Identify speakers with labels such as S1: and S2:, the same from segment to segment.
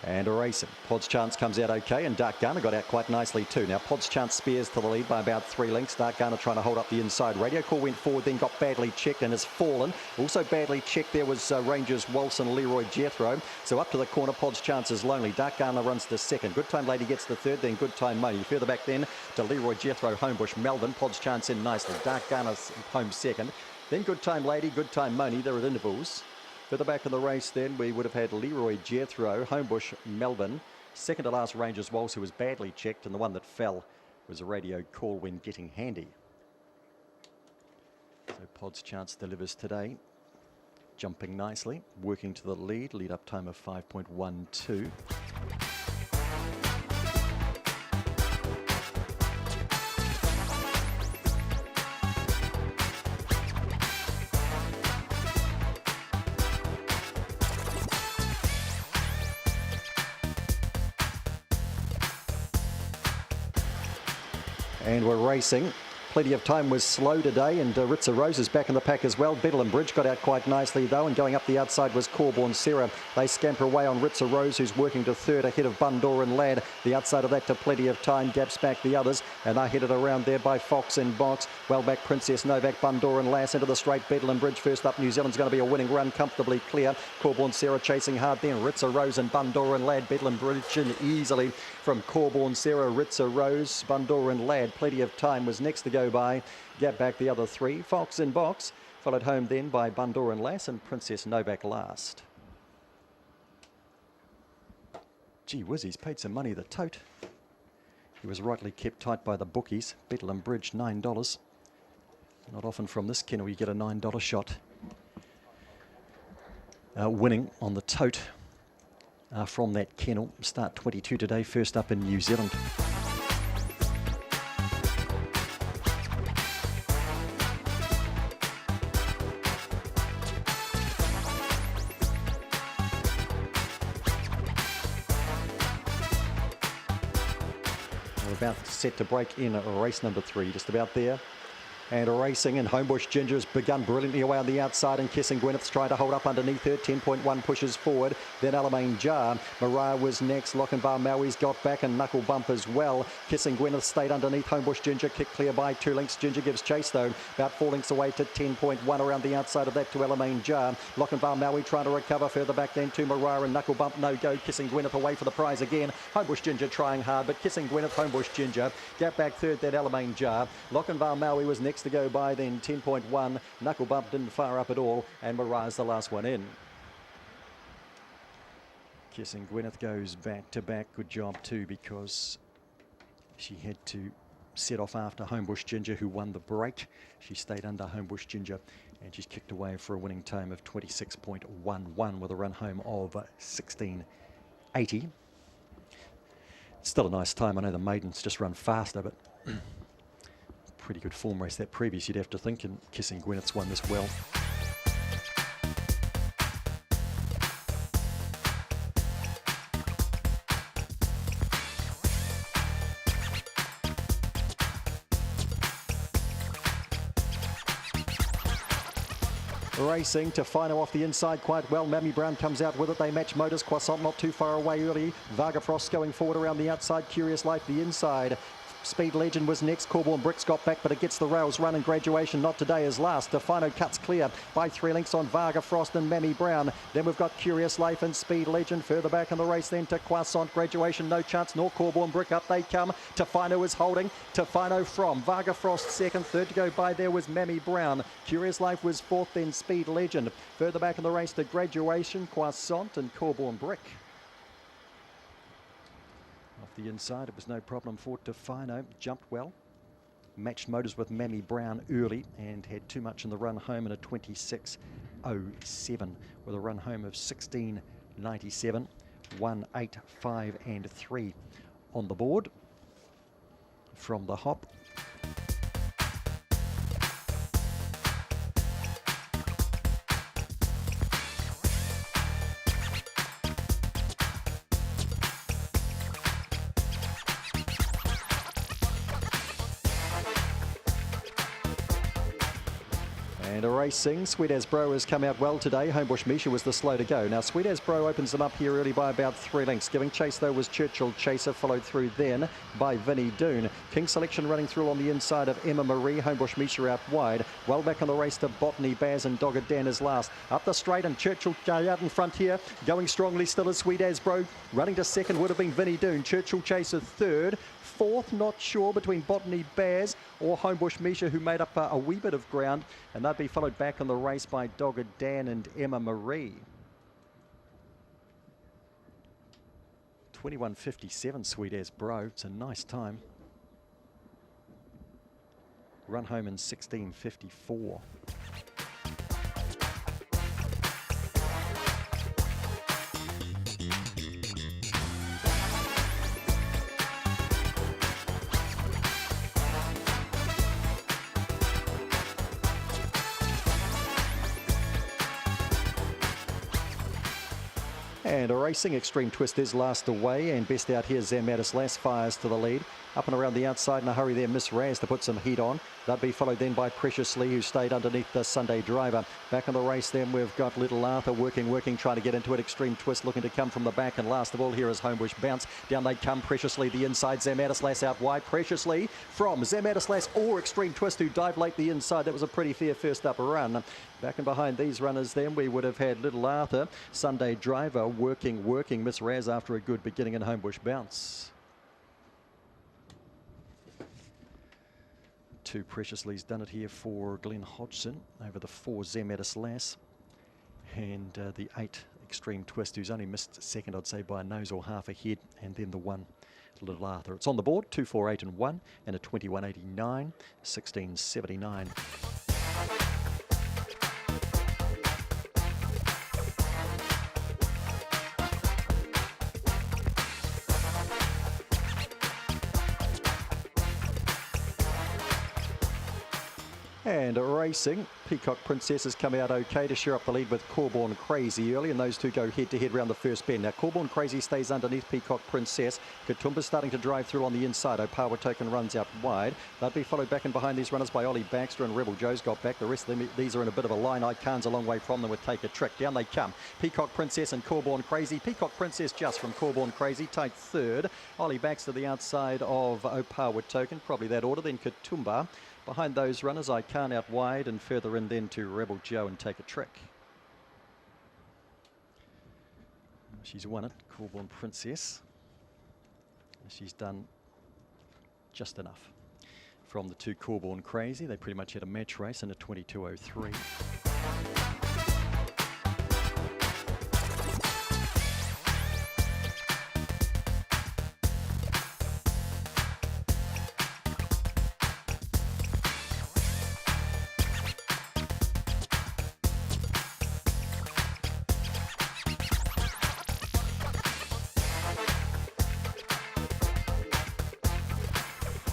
S1: And a racing. Pod's Chance comes out okay, and Dark Garner got out quite nicely too. Now Pod's Chance spears to the lead by about 3 lengths. Dark Garner trying to hold up the inside. Radio Call went forward, then got badly checked and has fallen. Also badly checked there was Rangers Waltz and Leroy Jethro. So up to the corner, Pod's Chance is lonely. Dark Garner runs to second. Good Time Lady gets to third, then Good Time Money. Further back then to Leroy Jethro, Homebush, Melbourne. Pod's Chance in nicely. Dark Garner's home second. Then Good Time Lady, Good Time Money. They're at intervals. Further back in the race then, we would have had Leroy Jethro, Homebush, Melbourne. Second to last, Rangers Waltz, who was badly checked, and the one that fell was a Radio Call when getting handy. So Pod's Chance delivers today. Jumping nicely, working to the lead up time of 5.12. And we're racing. Plenty of Time was slow today, and Ritza Rose is back in the pack as well. Bedlam Bridge got out quite nicely though, and going up the outside was Corborn Sarah. They scamper away on Ritza Rose, who's working to third ahead of Bundoran Lad. The outside of that to Plenty of Time, gaps back the others, and are headed around there by Fox in Box. Well back Princess Novak, Bundoran Lass into the straight. Bedlam Bridge first up. New Zealand's going to be a winning run, comfortably clear. Corborn Sarah chasing hard then. Ritza Rose and Bundoran Lad. Bedlam Bridge in easily from Corborn Sarah, Ritza Rose, Bundoran Lad. Plenty of Time was next to go by. Gap back the other three. Fox in Box, followed home then by Bundoran Lass and Princess Novak last. Gee whiz, he's paid some money, the tote. He was rightly kept tight by the bookies. Bedlam Bridge, $9. Not often from this kennel you get a $9 shot. Winning on the tote from that kennel. Start 22 today, first up in New Zealand. About set to break in race number 3, just about there. And racing, and Homebush Ginger's begun brilliantly away on the outside, and Kissing Gwyneth's trying to hold up underneath her. 10.1 pushes forward. Then Alamein Jar. Mariah was next. Lochinvar Maui's got back, and Knuckle Bump as well. Kissing Gwyneth stayed underneath. Homebush Ginger kicked clear by 2 lengths. Ginger gives chase though. About 4 lengths away to 10.1 around the outside of that to Alamein Jar. Lochinvar Maui trying to recover. Further back then to Mariah, and Knuckle Bump no go. Kissing Gwyneth away for the prize again. Homebush Ginger trying hard, but Kissing Gwyneth, Homebush Ginger. Gap back third, then Alamein Jar. Lochinvar Maui was next to go by then. 10.1. Knuckle Bump didn't fire up at all, and Mariah's the last one in. Kissing Gwyneth goes back to back. Good job too, because she had to set off after Homebush Ginger, who won the break. She stayed under Homebush Ginger, and she's kicked away for a winning time of 26.11 with a run home of 16.80. Still a nice time. I know the maidens just run faster, but pretty good form race that previous, you'd have to think, and Kissing Gwyneth's won this well. Racing to Fino off the inside quite well. Mammy Brown comes out with it. They match Motors. Croissant not too far away early. Varga Frost going forward around the outside. Curious Life the inside. Speed Legend was next. Corborn Bricks got back, but it gets the rails run, and Graduation not today is last. Defino cuts clear by 3 lengths on Varga Frost and Mammy Brown. Then we've got Curious Life and Speed Legend. Further back in the race then to Croissant. Graduation no chance, nor Corborn Brick. Up they come. Defino is holding. Defino from Varga Frost second. Third to go by there was Mammy Brown. Curious Life was fourth, then Speed Legend. Further back in the race to Graduation, Croissant and Corborn Brick. Off the inside, it was no problem for Defino. Jumped well. Matched Motors with Mammy Brown early and had too much in the run home in a 26.07 with a run home of 16.97. 1, 8, 5 and 3 on the board from the hop. And a racing, Sweet As Bro has come out well today. Homebush Misha was the slow to go. Now Sweet As Bro opens them up here early by about 3 lengths. Giving chase though was Churchill Chaser, followed through then by Vinnie Doon. King Selection running through on the inside of Emma Marie. Homebush Misha out wide. Well back on the race to Botany Baz and Dogged Dan is last. Up the straight and Churchill out in front here. Going strongly still is Sweet As Bro. Running to second would have been Vinnie Doon. Churchill Chaser third. Fourth, not sure, between Botany Baz or Homebush Misha, who made up a wee bit of ground, and they'd be followed back on the race by Dogged Dan and Emma Marie. 21.57, Sweet As Bro. It's a nice time. Run home in 16.54. And a racing, Extreme Twist is last away, and best out here, Zamatis Lass fires to the lead. Up and around the outside in a hurry there, Miss Raz to put some heat on. They'll be followed then by Preciously, who stayed underneath the Sunday Driver. Back on the race then we've got Little Arthur working, trying to get into it. Extreme Twist looking to come from the back, and last of all here is Homebush Bounce. Down they come, Preciously the inside, Zamatis Lass out wide. Preciously from Zamatis Lass or Extreme Twist, who dived late the inside. That was a pretty fair first up run. Back and behind these runners then we would have had Little Arthur, Sunday Driver working, Miss Raz after a good beginning, in Homebush Bounce. Two Preciously's done it here for Glenn Hodgson over the 4 Zamatis Lass, and the 8 Extreme Twist, who's only missed second, I'd say, by a nose or half a head, and then the 1 Little Arthur. It's on the board, 2, 4, 8 and 1, and a 21.89, 16.79. And racing, Peacock Princess has come out okay to share up the lead with Corborn Crazy early, and those two go head-to-head round the first bend. Now Corborn Crazy stays underneath Peacock Princess. Katumba's starting to drive through on the inside. Opawa Token runs out wide. They'll be followed back and behind these runners by Ollie Baxter, and Rebel Joe's got back. The rest of them, these are in a bit of a line. Icahn's a long way from them with Take a Trick. Down they come. Peacock Princess and Corborn Crazy. Peacock Princess just from Corborn Crazy, tight third. Ollie Baxter the outside of Opawa Token, probably that order. Then Katumba. Behind those runners, Icahn out wide, and further in then to Rebel Joe and Take a Trick. She's won it, Corborn Princess. She's done just enough. From the 2 Corborn Crazy, they pretty much had a match race in a 22.03.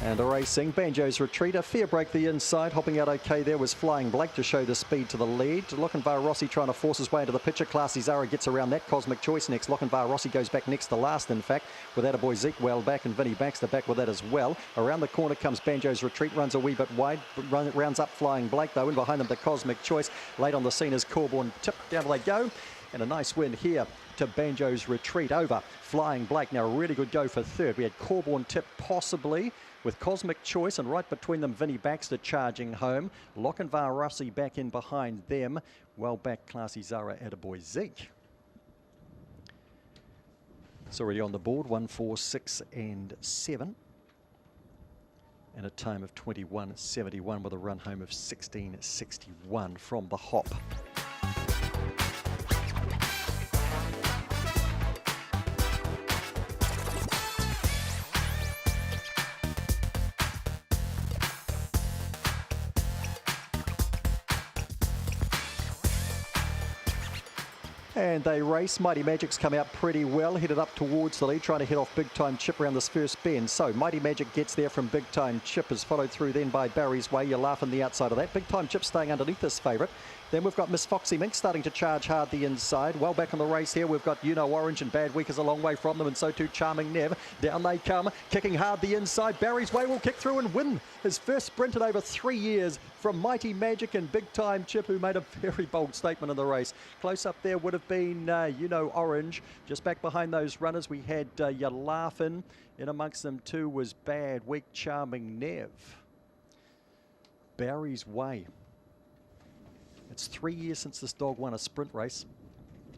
S1: And a racing, Banjo's Retreat, a fair break the inside, hopping out okay there was Flying Blake to show the speed to the lead. Lochinvar Rossi trying to force his way into the picture. Classy Zara gets around that. Cosmic Choice next. Lochinvar Rossi goes back next to last, in fact, with that a boy Zeke well back, and Vinnie Baxter back with that as well. Around the corner comes Banjo's Retreat, runs a wee bit wide, rounds up Flying Blake though, and behind them the Cosmic Choice. Late on the scene is Corborn Tip. Down they go. And a nice win here to Banjo's Retreat over Flying Blake. Now a really good go for third. We had Corborn Tip possibly with Cosmic Choice, and right between them Vinnie Baxter charging home. Lochinvar Rossi back in behind them. Well back Classy Zara, attaboy Zeke. It's already on the board, 1, 4, 6 and 7. And a time of 21.71 with a run home of 16.61 from the hop. And they race. Mighty Magic's come out pretty well, headed up towards the lead, trying to head off Big Time Chip around this first bend. So Mighty Magic gets there from Big Time Chip, is followed through then by Barry's Way. You're laughing the outside of that. Big Time Chip staying underneath this favourite. Then we've got Miss Foxy Mink starting to charge hard the inside. Well back on the race here, we've got Orange, and Bad Week is a long way from them, and so too Charming Nev. Down they come, kicking hard the inside. Barry's Way will kick through and win his first sprint in over 3 years from Mighty Magic and Big Time Chip, who made a very bold statement in the race. Close up there would have been, Orange. Just back behind those runners, we had You're Laughin'. In amongst them too was Bad Week, Charming Nev. Barry's Way. It's 3 years since this dog won a sprint race,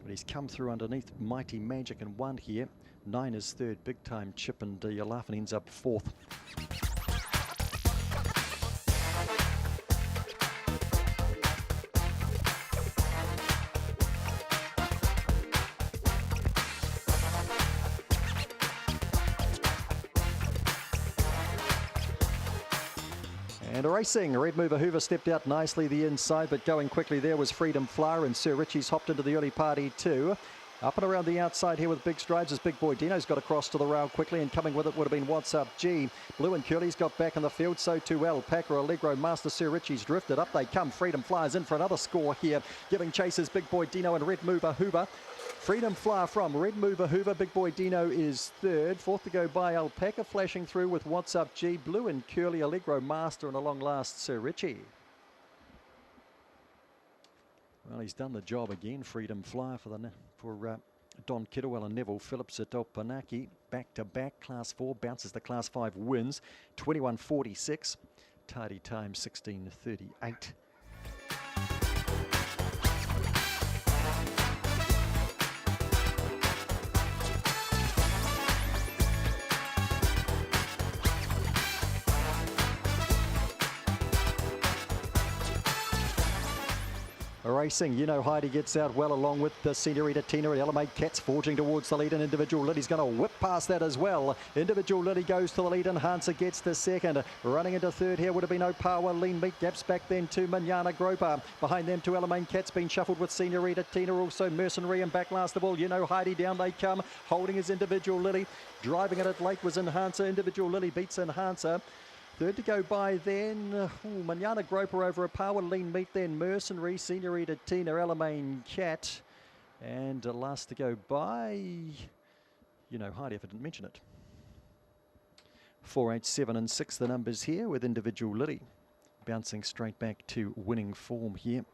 S1: but he's come through underneath Mighty Magic and won here. 9 is third, Big Time Chip, and You're Laughin' ends up fourth. And racing, Red Mover Hoover stepped out nicely the inside, but going quickly there was Freedom Flyer, and Sir Richie's hopped into the early party too. Up and around the outside here with big strides as Big Boy Dino's got across to the rail quickly, and coming with it would have been What's Up G. Blue and Curly's got back in the field, so too Alpaca, Allegro, Master Sir Richie's drifted. Up they come, Freedom Flyer's in for another score here, giving chases Big Boy Dino and Red Mover Hoover. Freedom Flyer from Red Mover Hoover. Big Boy Dino is third. Fourth to go by Alpaca, flashing through with What's Up G. Blue and Curly, Allegro, Master, and a long last Sir Richie. Well, he's done the job again, Freedom Flyer, for Don Kidwell and Neville Phillips at Opanaki. Back-to-back, Class 4, bounces the Class 5 wins. 21.46. Tardy time 16.38. Racing, Heidi gets out well along with the Senorita Tina and Elamate Cats forging towards the lead, and Individual Liddy's going to whip past that as well. Individual Liddy goes to the lead and Hansa gets the second. Running into third here would have been Opawa, Lean Meat, gaps back then to Manana Groper. Behind them to Elamate Cats being shuffled with Senorita Tina, also Mercenary, and back last of all, Heidi, down they come, holding his Individual Liddy. Driving it at late was Enhancer. Individual Liddy beats Enhancer. Third to go by then, Manana Groper over a power, Lean Meat, then Mercenary, Senorita Tina, Elamane Cat. And last to go by, Heidi, if I didn't mention it. 4, 8, 7 and 6 the numbers here with Individual Liddy. Bouncing straight back to winning form here.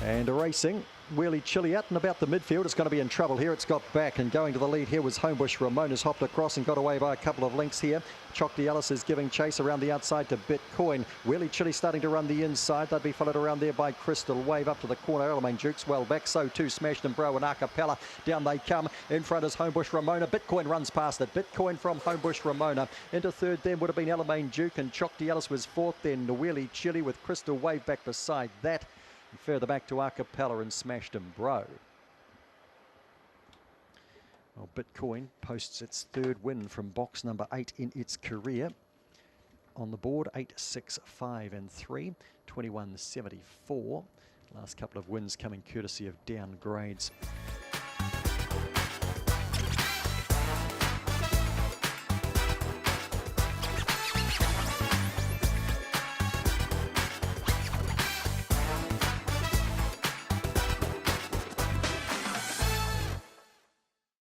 S1: And racing, Wheelie Chilly out and about the midfield. It's going to be in trouble here. It's got back, and going to the lead here was Homebush. Ramona's hopped across and got away by a couple of lengths here. Chokdi Ellis is giving chase around the outside to Bitcoin. Wheelie Chilly starting to run the inside. They'd be followed around there by Crystal Wave up to the corner. Elamane Jukes well back, so too Smashed and Bro and Acapella. Down they come. In front is Homebush Ramona. Bitcoin runs past it. Bitcoin from Homebush Ramona. Into third then would have been Elamane Duke, and Chokdi Ellis was fourth. Then Wheelie Chilly with Crystal Wave back beside that. And further back to Acapella and Smashed and Bro. Well, Bitcoin posts its third win from box number 8 in its career. On the board, 8, 6, 5 and 3, 21.74. Last couple of wins coming courtesy of downgrades.